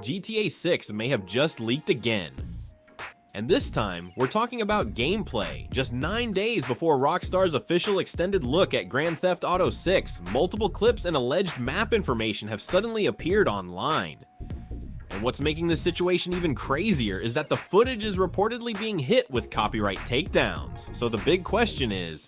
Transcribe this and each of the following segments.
GTA 6 may have just leaked again. And this time, we're talking about gameplay. Just 9 days before Rockstar's official extended look at Grand Theft Auto 6, multiple clips and alleged map information have suddenly appeared online. And what's making this situation even crazier is that the footage is reportedly being hit with copyright takedowns. So the big question is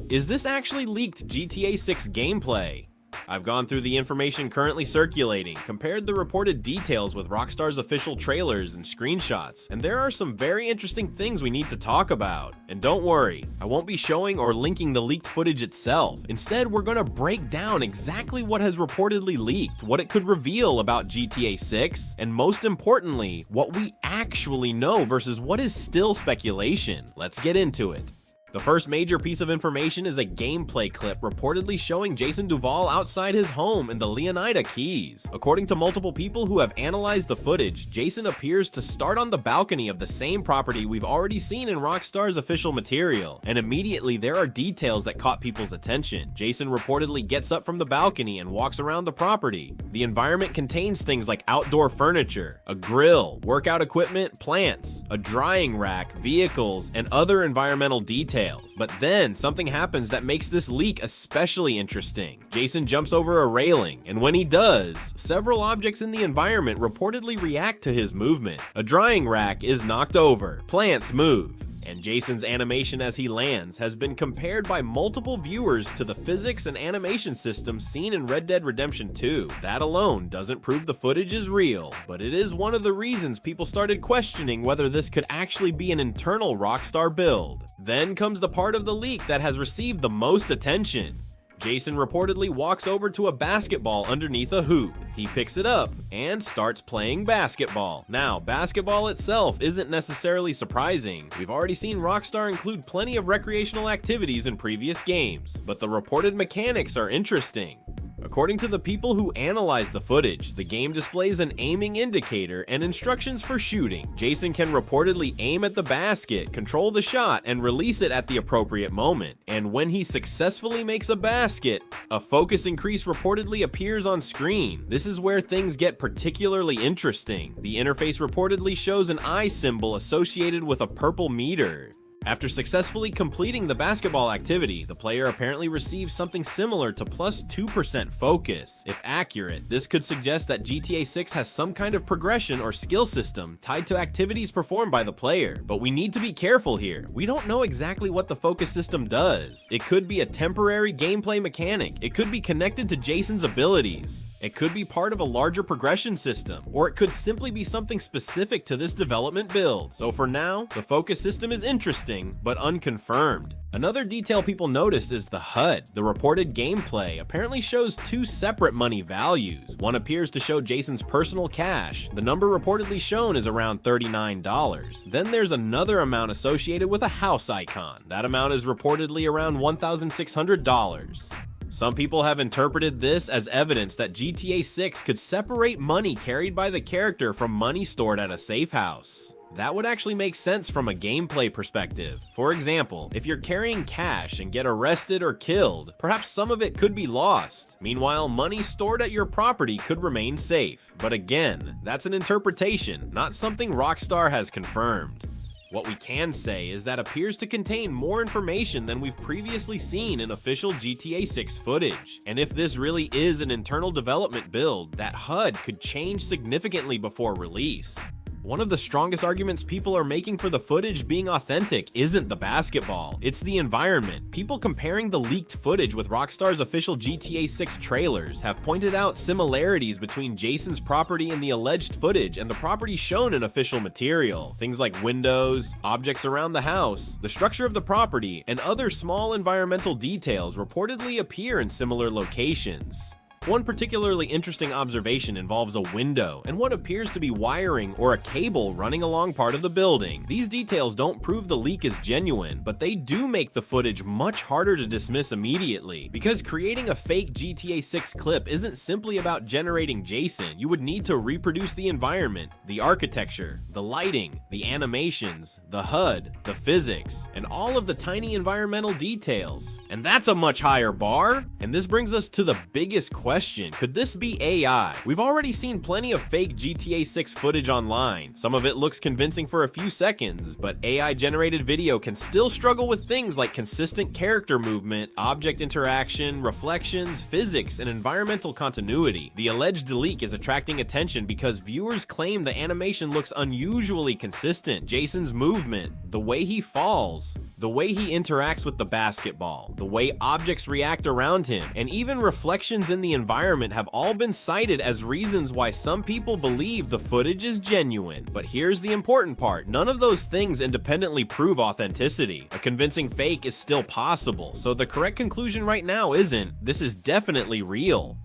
this actually leaked GTA 6 gameplay? I've gone through the information currently circulating, compared the reported details with Rockstar's official trailers and screenshots, and there are some very interesting things we need to talk about. And don't worry, I won't be showing or linking the leaked footage itself. Instead, we're gonna break down exactly what has reportedly leaked, what it could reveal about GTA 6, and most importantly, what we actually know versus what is still speculation. Let's get into it. The first major piece of information is a gameplay clip reportedly showing Jason Duval outside his home in the Leonida Keys. According to multiple people who have analyzed the footage, Jason appears to start on the balcony of the same property we've already seen in Rockstar's official material, and immediately there are details that caught people's attention. Jason reportedly gets up from the balcony and walks around the property. The environment contains things like outdoor furniture, a grill, workout equipment, plants, a drying rack, vehicles, and other environmental details. But then something happens that makes this leak especially interesting. Jason jumps over a railing, and when he does, several objects in the environment reportedly react to his movement. A drying rack is knocked over, plants move, and Jason's animation as he lands has been compared by multiple viewers to the physics and animation system seen in Red Dead Redemption 2. That alone doesn't prove the footage is real, but it is one of the reasons people started questioning whether this could actually be an internal Rockstar build. Then comes the part of the leak that has received the most attention. Jason reportedly walks over to a basketball underneath a hoop. He picks it up and starts playing basketball. Now, basketball itself isn't necessarily surprising. We've already seen Rockstar include plenty of recreational activities in previous games, but the reported mechanics are interesting. According to the people who analyzed the footage, the game displays an aiming indicator and instructions for shooting. Jason can reportedly aim at the basket, control the shot, and release it at the appropriate moment. And when he successfully makes a basket, a focus increase reportedly appears on screen. This is where things get particularly interesting. The interface reportedly shows an eye symbol associated with a purple meter. After successfully completing the basketball activity, the player apparently receives something similar to plus 2% focus. If accurate, this could suggest that GTA 6 has some kind of progression or skill system tied to activities performed by the player. But we need to be careful here. We don't know exactly what the focus system does. It could be a temporary gameplay mechanic. It could be connected to Jason's abilities. It could be part of a larger progression system, or it could simply be something specific to this development build. So for now, the focus system is interesting, but unconfirmed. Another detail people noticed is the HUD. The reported gameplay apparently shows two separate money values. One appears to show Jason's personal cash. The number reportedly shown is around $39. Then there's another amount associated with a house icon. That amount is reportedly around $1,600. Some people have interpreted this as evidence that GTA 6 could separate money carried by the character from money stored at a safe house. That would actually make sense from a gameplay perspective. For example, if you're carrying cash and get arrested or killed, perhaps some of it could be lost. Meanwhile, money stored at your property could remain safe. But again, that's an interpretation, not something Rockstar has confirmed. What we can say is that appears to contain more information than we've previously seen in official GTA 6 footage. And if this really is an internal development build, that HUD could change significantly before release. One of the strongest arguments people are making for the footage being authentic isn't the basketball, it's the environment. People comparing the leaked footage with Rockstar's official GTA 6 trailers have pointed out similarities between Jason's property in the alleged footage and the property shown in official material. Things like windows, objects around the house, the structure of the property, and other small environmental details reportedly appear in similar locations. One particularly interesting observation involves a window and what appears to be wiring or a cable running along part of the building. These details don't prove the leak is genuine, but they do make the footage much harder to dismiss immediately. Because creating a fake GTA 6 clip isn't simply about generating Jason. You would need to reproduce the environment, the architecture, the lighting, the animations, the HUD, the physics, and all of the tiny environmental details. And that's a much higher bar. And this brings us to the biggest question question, could this be AI? We've already seen plenty of fake GTA 6 footage online. Some of it looks convincing for a few seconds, but AI-generated video can still struggle with things like consistent character movement, object interaction, reflections, physics, and environmental continuity. The alleged leak is attracting attention because viewers claim the animation looks unusually consistent. Jason's movement, the way he falls, the way he interacts with the basketball, the way objects react around him, and even reflections in the environment have all been cited as reasons why some people believe the footage is genuine. But here's the important part, none of those things independently prove authenticity. A convincing fake is still possible, so the correct conclusion right now isn't, this is definitely real.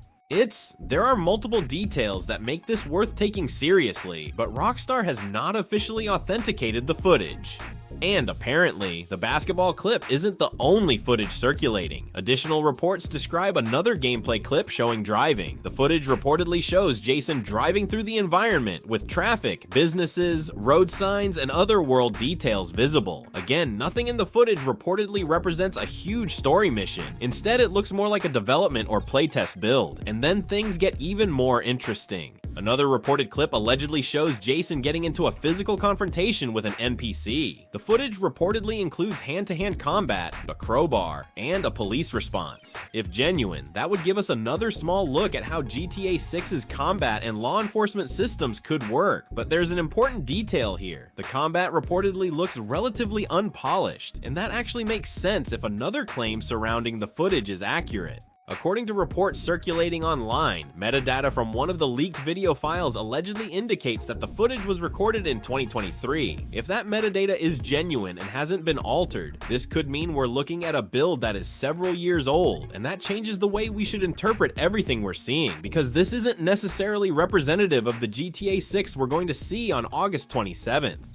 There are multiple details that make this worth taking seriously, but Rockstar has not officially authenticated the footage. And apparently, the basketball clip isn't the only footage circulating. Additional reports describe another gameplay clip showing driving. The footage reportedly shows Jason driving through the environment with traffic, businesses, road signs, and other world details visible. Again, nothing in the footage reportedly represents a huge story mission. Instead, it looks more like a development or playtest build, and then things get even more interesting. Another reported clip allegedly shows Jason getting into a physical confrontation with an NPC. The footage reportedly includes hand-to-hand combat, a crowbar, and a police response. If genuine, that would give us another small look at how GTA 6's combat and law enforcement systems could work. But there's an important detail here. The combat reportedly looks relatively unpolished, and that actually makes sense if another claim surrounding the footage is accurate. According to reports circulating online, metadata from one of the leaked video files allegedly indicates that the footage was recorded in 2023. If that metadata is genuine and hasn't been altered, this could mean we're looking at a build that is several years old, and that changes the way we should interpret everything we're seeing, because this isn't necessarily representative of the GTA 6 we're going to see on August 27th.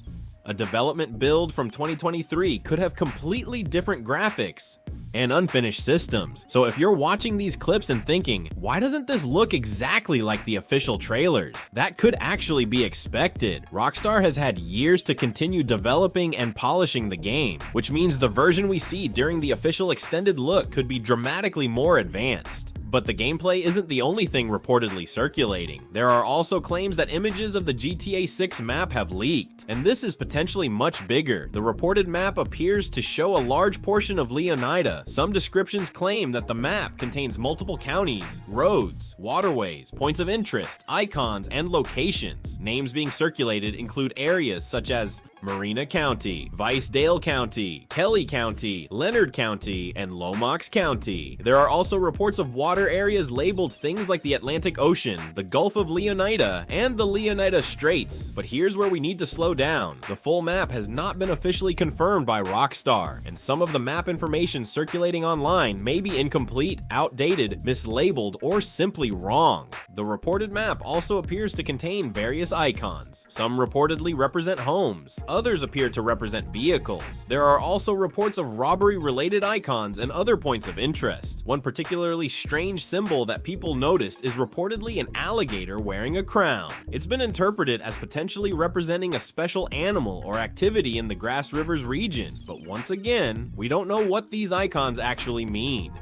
A development build from 2023 could have completely different graphics and unfinished systems. So if you're watching these clips and thinking, why doesn't this look exactly like the official trailers? That could actually be expected. Rockstar has had years to continue developing and polishing the game, which means the version we see during the official extended look could be dramatically more advanced. But the gameplay isn't the only thing reportedly circulating. There are also claims that images of the GTA 6 map have leaked, and this is potentially much bigger. The reported map appears to show a large portion of Leonida. Some descriptions claim that the map contains multiple counties, roads, waterways, points of interest, icons, and locations. Names being circulated include areas such as Marina County, Vice-Dale County, Kelly County, Leonard County, and Lomax County. There are also reports of water areas labeled things like the Atlantic Ocean, the Gulf of Leonida, and the Leonida Straits. But here's where we need to slow down. The full map has not been officially confirmed by Rockstar, and some of the map information circulating online may be incomplete, outdated, mislabeled, or simply wrong. The reported map also appears to contain various icons. Some reportedly represent homes. Others appear to represent vehicles. There are also reports of robbery-related icons and other points of interest. One particularly strange symbol that people noticed is reportedly an alligator wearing a crown. It's been interpreted as potentially representing a special animal or activity in the Grass Rivers region, but once again, we don't know what these icons actually mean.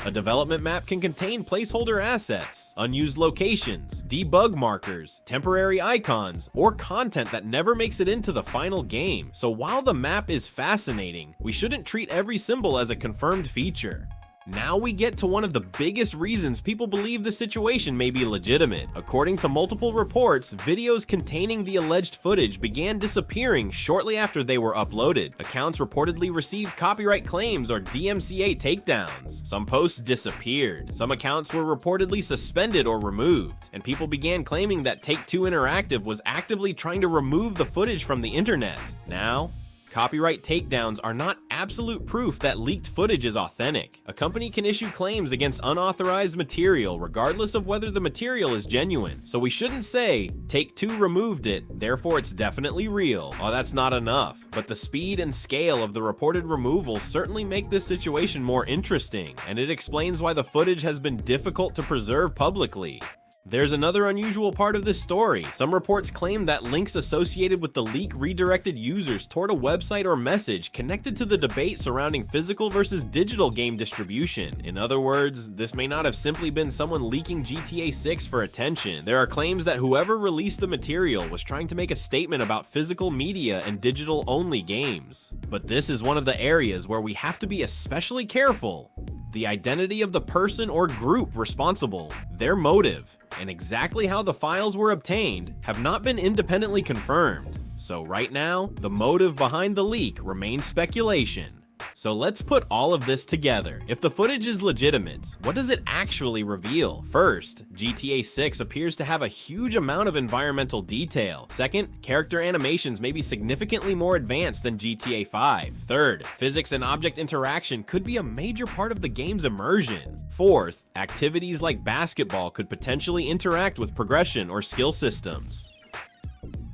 A development map can contain placeholder assets, unused locations, debug markers, temporary icons, or content that never makes it into the final game. So while the map is fascinating, we shouldn't treat every symbol as a confirmed feature. Now we get to one of the biggest reasons people believe the situation may be legitimate. According to multiple reports, videos containing the alleged footage began disappearing shortly after they were uploaded. Accounts reportedly received copyright claims or DMCA takedowns. Some posts disappeared. Some accounts were reportedly suspended or removed. And people began claiming that Take-Two Interactive was actively trying to remove the footage from the internet. Now, copyright takedowns are not absolute proof that leaked footage is authentic. A company can issue claims against unauthorized material regardless of whether the material is genuine. So we shouldn't say, Take-Two removed it, therefore it's definitely real. Oh, that's not enough. But the speed and scale of the reported removals certainly make this situation more interesting, and it explains why the footage has been difficult to preserve publicly. There's another unusual part of this story. Some reports claim that links associated with the leak redirected users toward a website or message connected to the debate surrounding physical versus digital game distribution. In other words, this may not have simply been someone leaking GTA 6 for attention. There are claims that whoever released the material was trying to make a statement about physical media and digital-only games. But this is one of the areas where we have to be especially careful. The identity of the person or group responsible, their motive, and exactly how the files were obtained have not been independently confirmed. So right now, the motive behind the leak remains speculation. So let's put all of this together. If the footage is legitimate, what does it actually reveal? First, GTA 6 appears to have a huge amount of environmental detail. Second, character animations may be significantly more advanced than GTA 5. Third, physics and object interaction could be a major part of the game's immersion. Fourth, activities like basketball could potentially interact with progression or skill systems.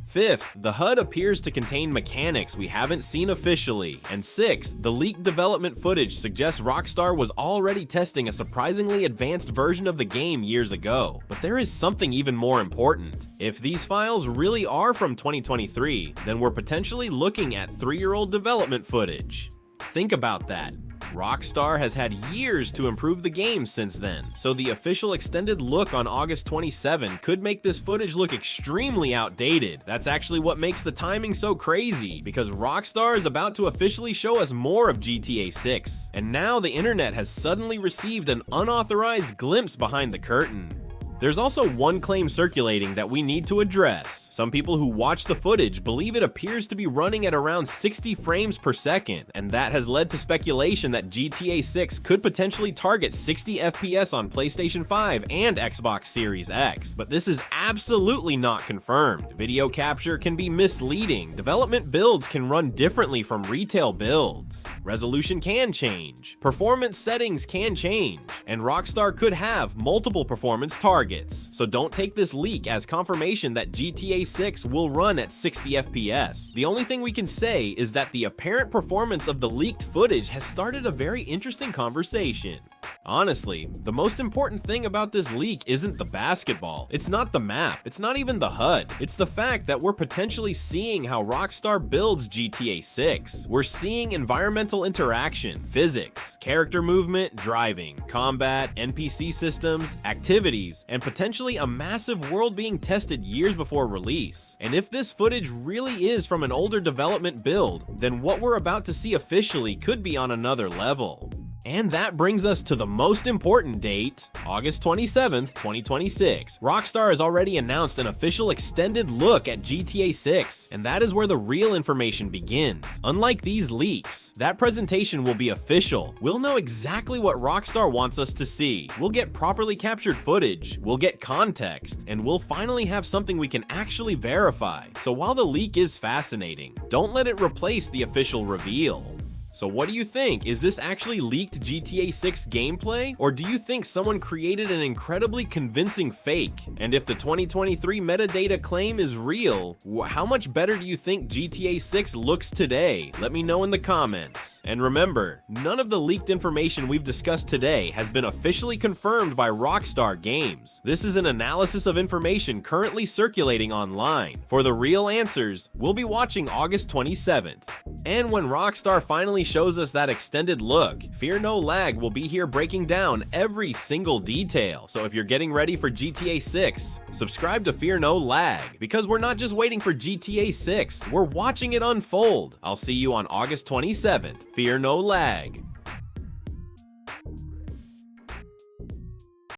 Fifth, the HUD appears to contain mechanics we haven't seen officially. And sixth, the leaked development footage suggests Rockstar was already testing a surprisingly advanced version of the game years ago. But there is something even more important. If these files really are from 2023, then we're potentially looking at 3-year-old development footage. Think about that. Rockstar has had years to improve the game since then, so the official extended look on August 27 could make this footage look extremely outdated. That's actually what makes the timing so crazy, because Rockstar is about to officially show us more of GTA 6, and now the internet has suddenly received an unauthorized glimpse behind the curtain. There's also one claim circulating that we need to address. Some people who watch the footage believe it appears to be running at around 60 frames per second, and that has led to speculation that GTA 6 could potentially target 60 FPS on PlayStation 5 and Xbox Series X. But this is absolutely not confirmed. Video capture can be misleading. Development builds can run differently from retail builds. Resolution can change. Performance settings can change. And Rockstar could have multiple performance targets. So don't take this leak as confirmation that GTA 6 will run at 60 FPS. The only thing we can say is that the apparent performance of the leaked footage has started a very interesting conversation. Honestly, the most important thing about this leak isn't the basketball. It's not the map. It's not even the HUD. It's the fact that we're potentially seeing how Rockstar builds GTA 6. We're seeing environmental interaction, physics, character movement, driving, combat, NPC systems, activities, and potentially a massive world being tested years before release. And if this footage really is from an older development build, then what we're about to see officially could be on another level. And that brings us to the most important date, August 27th, 2026. Rockstar has already announced an official extended look at GTA 6, and that is where the real information begins. Unlike these leaks, that presentation will be official. We'll know exactly what Rockstar wants us to see. We'll get properly captured footage, we'll get context, and we'll finally have something we can actually verify. So while the leak is fascinating, don't let it replace the official reveal. So what do you think? Is this actually leaked GTA 6 gameplay? Or do you think someone created an incredibly convincing fake? And if the 2023 metadata claim is real, how much better do you think GTA 6 looks today? Let me know in the comments. And remember, none of the leaked information we've discussed today has been officially confirmed by Rockstar Games. This is an analysis of information currently circulating online. For the real answers, we'll be watching August 27th. And when Rockstar finally shows us that extended look, Fear No Lag will be here breaking down every single detail. So if you're getting ready for GTA 6, subscribe to Fear No Lag, because we're not just waiting for GTA 6, we're watching it unfold. I'll see you on August 27th. Fear No Lag.